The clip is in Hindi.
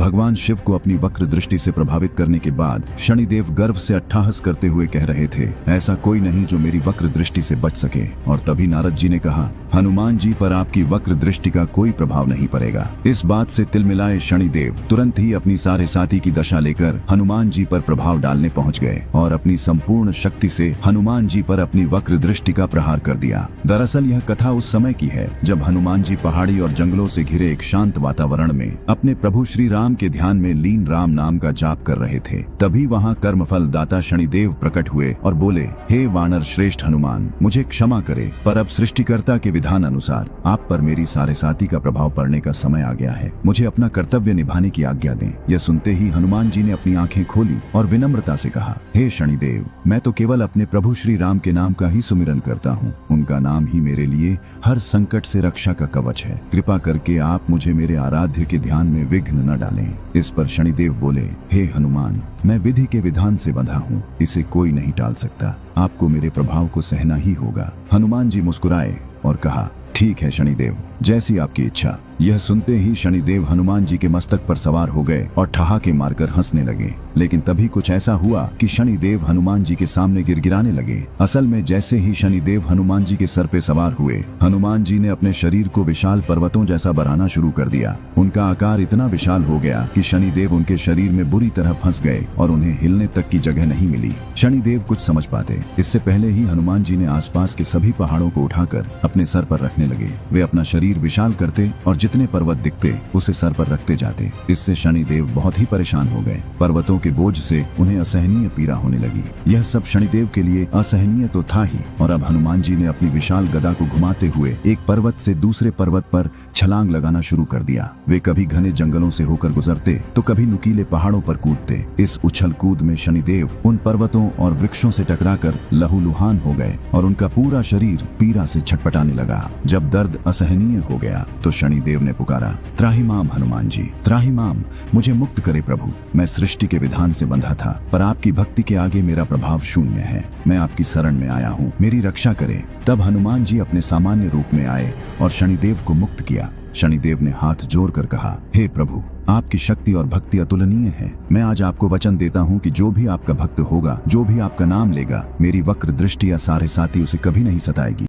भगवान शिव को अपनी वक्र दृष्टि से प्रभावित करने के बाद शनिदेव गर्व से अट्ठाहस करते हुए कह रहे थे, ऐसा कोई नहीं जो मेरी वक्र दृष्टि से बच सके। और तभी नारद जी ने कहा, हनुमान जी पर आपकी वक्र दृष्टि का कोई प्रभाव नहीं पड़ेगा। इस बात से तिलमिलाए शनिदेव तुरंत ही अपनी सारे साथी की दशा लेकर हनुमान जी पर प्रभाव डालने पहुंच गए और अपनी संपूर्ण शक्ति से हनुमान जी पर अपनी वक्र दृष्टि का प्रहार कर दिया। दरअसल यह कथा उस समय की है जब हनुमान जी पहाड़ी और जंगलों से घिरे एक शांत वातावरण में अपने प्रभु श्री राम के ध्यान में लीन राम नाम का जाप कर रहे थे। तभी वहाँ कर्मफल दाता शनिदेव प्रकट हुए और बोले, हे वानर श्रेष्ठ हनुमान, मुझे क्षमा करे, पर अब सृष्टिकर्ता के विधान अनुसार आप पर मेरी सारे साथी का प्रभाव पड़ने का समय आ गया है। मुझे अपना कर्तव्य निभाने की आज्ञा दें। यह सुनते ही हनुमान जी ने अपनी आंखें खोली और विनम्रता से कहा, हे शनिदेव, मैं तो केवल अपने प्रभु श्री राम के नाम का ही सुमिरन करता हूँ। उनका नाम ही मेरे लिए हर संकट से रक्षा का कवच है। कृपा करके आप मुझे मेरे आराध्य के ध्यान में विघ्न न डालें। इस पर शनिदेव बोले, हे हनुमान, मैं विधि के विधान से बंधा हूँ, इसे कोई नहीं टाल सकता। आपको मेरे प्रभाव को सहना ही होगा। हनुमान जी मुस्कुराए और कहा, ठीक है शनिदेव, जैसी आपकी इच्छा। यह सुनते ही शनिदेव हनुमान जी के मस्तक पर सवार हो गए और ठहाके मारकर हंसने लगे। लेकिन तभी कुछ ऐसा हुआ कि शनिदेव हनुमान जी के सामने गिड़गिड़ाने लगे। असल में जैसे ही शनिदेव हनुमान जी के सर पे सवार हुए, हनुमान जी ने अपने शरीर को विशाल पर्वतों जैसा बढ़ाना शुरू कर दिया। उनका आकार इतना विशाल हो गया कि शनिदेव उनके शरीर में बुरी तरह फंस गए और उन्हें हिलने तक की जगह नहीं मिली। शनिदेव कुछ समझ पाते इससे पहले ही हनुमान जी ने आसपास के सभी पहाड़ों को उठाकर अपने सर पर रखने लगे। वे अपना शरीर विशाल करते और जितने पर्वत दिखते उसे सर पर रखते जाते। इससे शनिदेव बहुत ही परेशान हो गए। पर्वतों के बोझ से उन्हें असहनीय पीड़ा होने लगी। यह सब शनिदेव के लिए असहनीय तो था ही, और अब हनुमान जी ने अपनी विशाल गदा को घुमाते हुए एक पर्वत से दूसरे पर्वत पर छलांग लगाना शुरू कर दिया। वे कभी घने जंगलों से होकर गुजरते तो कभी नुकीले पहाड़ों पर कूदते। इस उछल कूद में शनिदेव उन पर्वतों और वृक्षों से टकराकर लहूलुहान हो गए और उनका पूरा शरीर पीड़ा से छटपटाने लगा। जब दर्द असहनीय हो गया तो शनिदेव ने पुकारा, त्राहिमाम हनुमान जी, त्राहिमाम, मुझे मुक्त करे प्रभु। मैं सृष्टि के विधान से बंधा था, पर आपकी भक्ति के आगे मेरा प्रभाव शून्य है। मैं आपकी शरण में आया हूँ, मेरी रक्षा करें। तब हनुमान जी अपने सामान्य रूप में आए और शनिदेव को मुक्त किया। शनिदेव ने हाथ जोड़कर कहा, हे प्रभु, आपकी शक्ति और भक्ति अतुलनीय है। मैं आज आपको वचन देता हूँ कि जो भी आपका भक्त होगा, जो भी आपका नाम लेगा, मेरी वक्र दृष्टि या सारे साथी उसे कभी नहीं सताएगी।